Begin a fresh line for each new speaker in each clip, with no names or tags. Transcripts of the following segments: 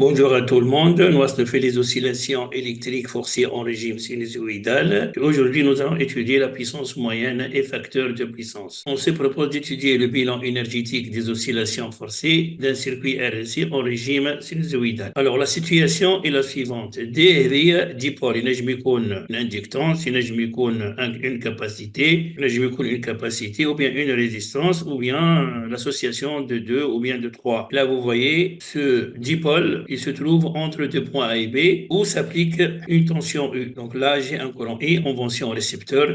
Bonjour à tout le monde. Nous avons fait les oscillations électriques forcées en régime sinusoïdal. Aujourd'hui, nous allons étudier la puissance moyenne et facteurs de puissance. On se propose d'étudier le bilan énergétique des oscillations forcées d'un circuit RLC en régime sinusoïdal. Alors, la situation est la suivante. D هي dipole ينجم يكون une inductance, ينجم يكون une capacité, ينجم يكون une capacité ou bien une résistance ou bien l'association de deux ou bien de trois. Là, vous voyez ce dipole. Il se trouve entre deux points A et B où s'applique une tension U. Donc là, j'ai un courant I en tension récepteur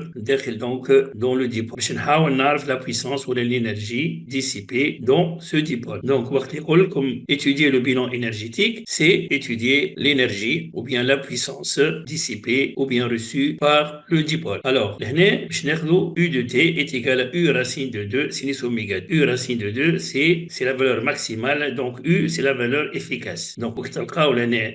donc dans le dipole. On نعرف la puissance ou l'énergie dissipée dans ce dipole. Donc, comme étudier le bilan énergétique, c'est étudier l'énergie ou bien la puissance dissipée ou bien reçue par le dipole. Alors, U de T est égal à U racine de 2 sinus oméga. U racine de 2, c'est la valeur maximale. Donc, U, c'est la valeur efficace. Donc,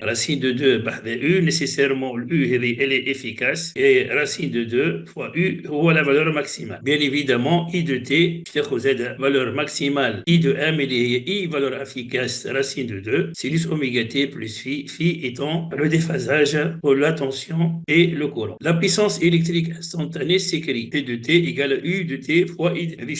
racine de 2 U, nécessairement U, elle est efficace. Et racine de 2 fois U, ou la valeur maximale. Bien évidemment, I de T, valeur maximale. I de M, I, valeur efficace, racine de 2, sinus oméga T plus phi étant le déphasage pour la tension et le courant. La puissance électrique instantanée s'écrit P de T égale à U de T fois I de T.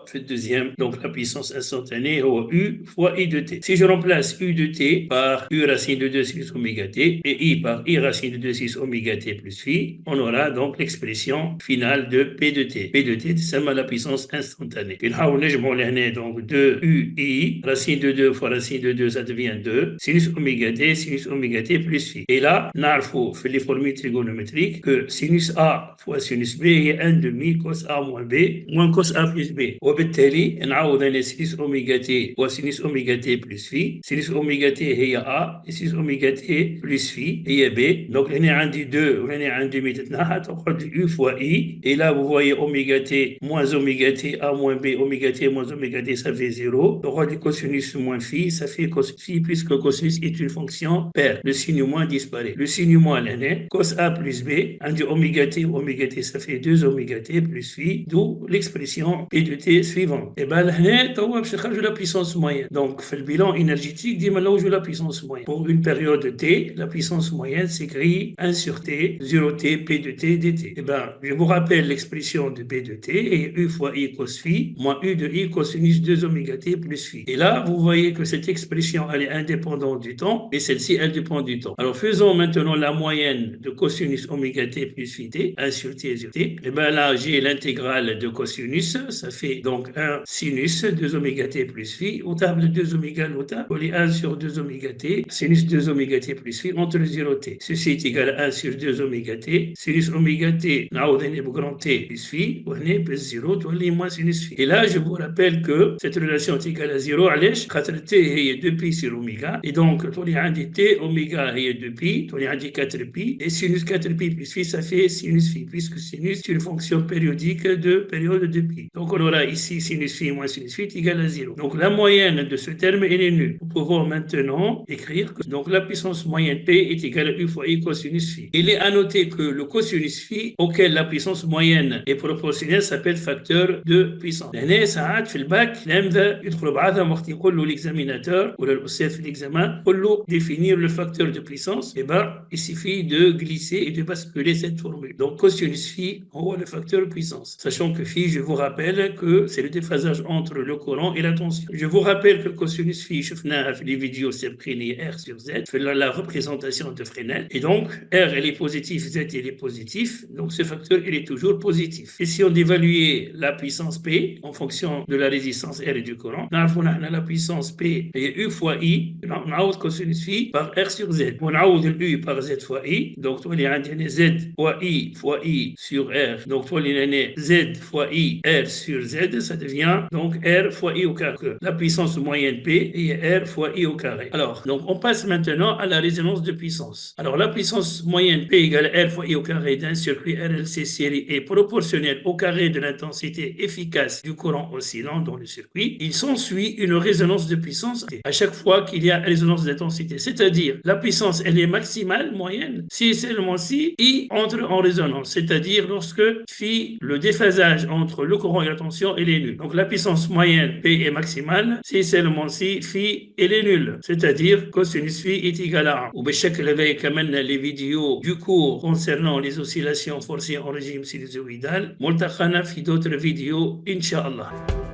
Fait deuxième. Donc, la puissance instantanée au U fois I de T. Si je remplace U de T par U racine de 2 sinus oméga T et I par I racine de 2 sinus oméga T plus phi, on aura donc l'expression finale de P de T. P de T, c'est la puissance instantanée. Donc 2 U I, racine de 2 fois racine de 2, ça devient 2, sinus oméga T plus phi. Et là, on fait les formules trigonométriques que sinus A fois sinus B est 1 demi cos A moins B moins cos A plus B. وبالتالي نعوض عن sinus oméga T وsinus oméga T plus phi. Sinus oméga T هي A et sinus oméga T plus phi هي B. Donc on est عندي 2 on est عندي 2 تتنحى تأخذ U fois I. Et là vous voyez oméga T moins oméga T A moins B, oméga T moins oméga T ça fait 0. Donc on dit cosinus moins phi, ça fait cos phi puisque cosinus est une fonction paire. Le signe moins disparaît. Le signe moins l'année, cos A plus B, on dit oméga T ça fait 2 oméga T plus phi, d'où l'expression P de T suivante. Et bien là, je la puissance moyenne. Donc, fait le bilan énergétique, dit maintenant je la puissance moyenne. Pour une période T, la puissance moyenne s'écrit 1 sur T, 0T, P de T, dt. Et bien, je vous rappelle l'expression de P de T et U fois I cos phi, moins U de I cosinus 2 oméga T plus phi. Et là, vous voyez que cette expression, elle est indépendante du temps et celle-ci, elle dépend du temps. Alors, faisons maintenant la moyenne de cosinus oméga T plus phi T, 1 sur T sur T. Et bien là, j'ai l'intégrale de cosinus, ça fait donc 1 sinus 2 oméga T plus phi, au table 2 oméga l'autre, on est 1 sur 2 oméga T, sinus 2 oméga T plus phi entre 0 T. Ceci est égal à 1 sur 2 oméga T, sinus oméga T, نعوض هنا بغران T plus phi, وهنا plus 0, تولي moins sinus phi. Et là, je vous rappelle que cette relation est égale à 0, علاش؟ خاطر T هي 2 pi sur oméga, et donc تولي عندي T oméga هي 2 pi, تولي عندي 4 pi, et sinus 4 pi plus phi, ça fait sinus phi, puisque sinus est une fonction périodique de période de pi. Donc on aura ici sinus phi moins sinus phi égale à 0. Donc la moyenne de ce terme, elle est nulle. Nous pouvons maintenant écrire que donc la puissance moyenne P est égale à U fois I cosinus phi. Il est à noter que le cosinus phi auquel la puissance moyenne est proportionnelle s'appelle facteur de puissance. هنا ساعات في الباك لماذا يدخل بعضهم وقت يقول له l'examinateur ولا الأستاذ في l'examen يقول له définir le facteur de puissance. Et ben il suffit de glisser et de basculer cette formule. Donc cosinus phi هو le facteur de puissance. Sachant que phi, je vous rappelle que c'est le déphasage entre le courant et la tension. Je vous rappelle que cosinus phi, شفناها في les vidéos سابقين R sur Z, fait la représentation de Fresnel. Et donc, R, elle est positive, Z, elle est positif. Donc, ce facteur, il est toujours positif. Et si on évaluait la puissance P en fonction de la résistance R et du courant, on a la puissance P et U fois I, on a cosinus phi par R sur Z. On a U par Z fois I. Donc, on a Z fois I sur R. Donc, on a Z fois I, R sur Z, ça devient donc R fois I au carré. La puissance moyenne P est R fois I au carré. Alors, donc on passe maintenant à la résonance de puissance. Alors, la puissance moyenne P égale R fois I au carré d'un circuit RLC série est proportionnelle au carré de l'intensité efficace du courant oscillant dans le circuit. Il s'ensuit une résonance de puissance à chaque fois qu'il y a résonance d'intensité. C'est-à-dire, la puissance, elle est maximale, moyenne, si seulement si I entre en résonance. C'est-à-dire lorsque phi, le déphasage entre le courant et la tension, elle est nulle. Donc la puissance moyenne P est maximale si seulement si phi, elle est nulle. C'est-à-dire c'est-à-dire cosinus phi est égal à 1. وبالشكل هذا كمان les vidéos du cours concernant les oscillations forcées en régime sinusoïdal. ملتقانا في d'autres vidéos إن شاء الله.